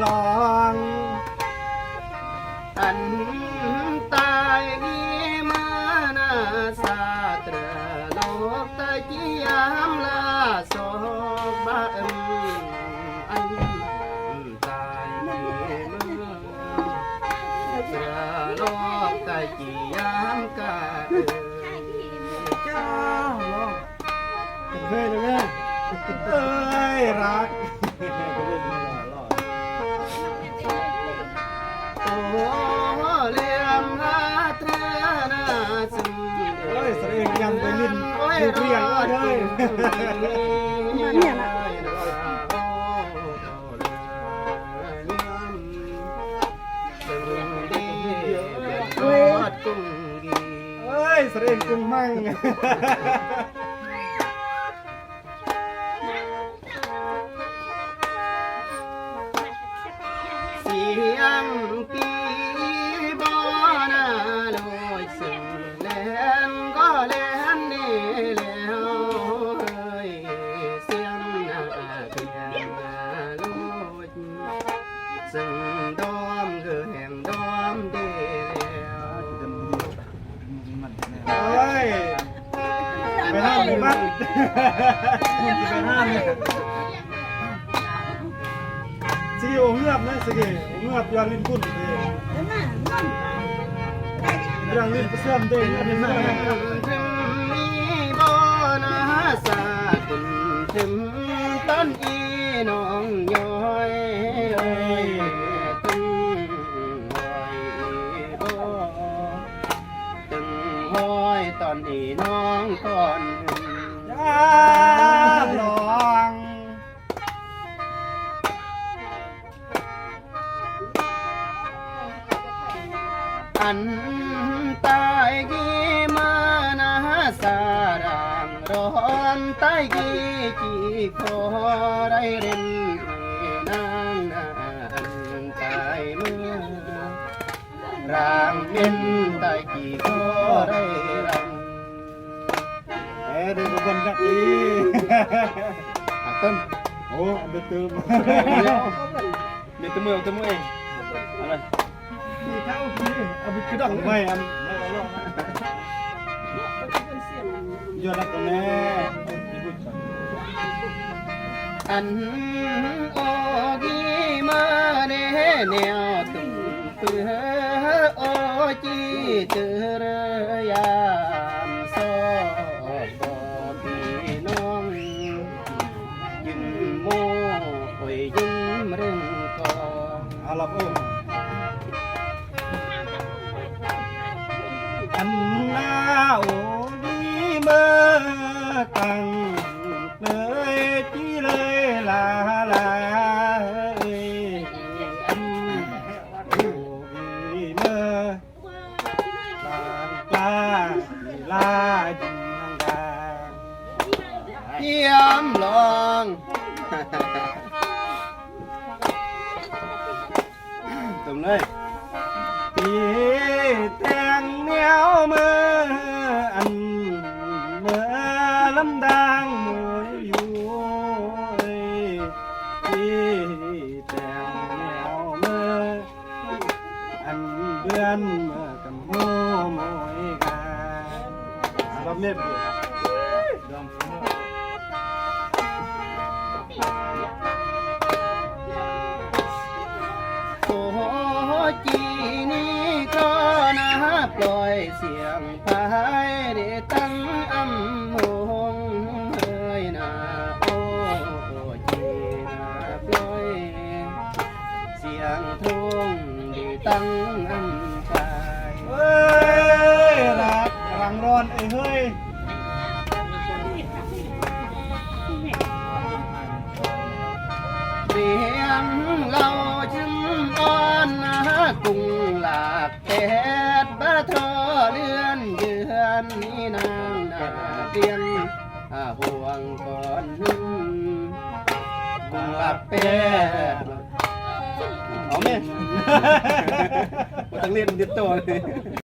ลองอันตายมานาสาตรโลกตะกี้ยามลาสอกบ้าอันตายมาตรโลกตะกี้ยามกาเจ้าลองเคยเลยแม่เอ้ยรักโอ้เลี้ยมลาตรนาซึมเอ้ยเสด็จยังไปลิ้นถูกเรียกว่าเลยเนี่ยนะเอ้ยเสด็จกุ้งมั่งเสียงปีบอนาลอยสึงแลนก็แลนนี่แล้วเสียงนาเพียงลอยซึ่งดอมคือแห่งดอมเดีแล้วเอ้ยไปห้ามเลยมั้งไปห้ามเลยสิโอเงียบนะสิเงียบยาลิ้นกุ้นเลยยังลิ้นเสื่อมเด้งอันนี้ไม่ได้ถึงมีบ่นาสาคุนถึงต้นอีน้องย้อยตึงหอยบ่ตึงหอยตอนอีน้องก่อน จ้าลองอันตายกี่มานาสารางร้อนตายกี่ขอได้เรียนนางอันตายเมื่อร่างเป็นตายกี่ขอได้รำเดี๋ยวกันนะอีต้นโอ้เดือดตื่นเดี๋ยวตัวมือเองอะไรที่เท่าที่เอาไปกระดังไม่อันยอดรักกันแน่อันโอกีมาเนแนวตึงเปือโอจีเจอเรยามโซบอพี่น้องยืนโมโอยยืนเรื่องกอง อาลับโอ้อันหน้าโอ้ดีเมื่อตังเลยที่เลยลาลาอันโอ้ดีเมื่อตางปลาลาดินดา เยี่ยมลองตุ่มเลยปีแตงเหนียวมืออันเมื่อลำดังมืออยู่ปีแตงเหนียวมืออันเดือนเมื่อกันหูมวยกันรับเน็บเดียวดอมโอ้จีนี่ก็นะปล่อยเสียงพายได้ตั้งอำหงเฮ้ยนะโอ้จีนะปล่อยเสียงทุ่งได้ตั้งอำชาย เฮ้ยรักรังร้อนไอ้เฮ้ยเรียงเราจึงอ่อนนะกุ้งหลากแปดบะทอเลื่อนเยือนนี่นางนาเตียนห่วงก่อนนึ่งกุ้งหลากแปดเอาไหมต้องเล่นดิโต้เลย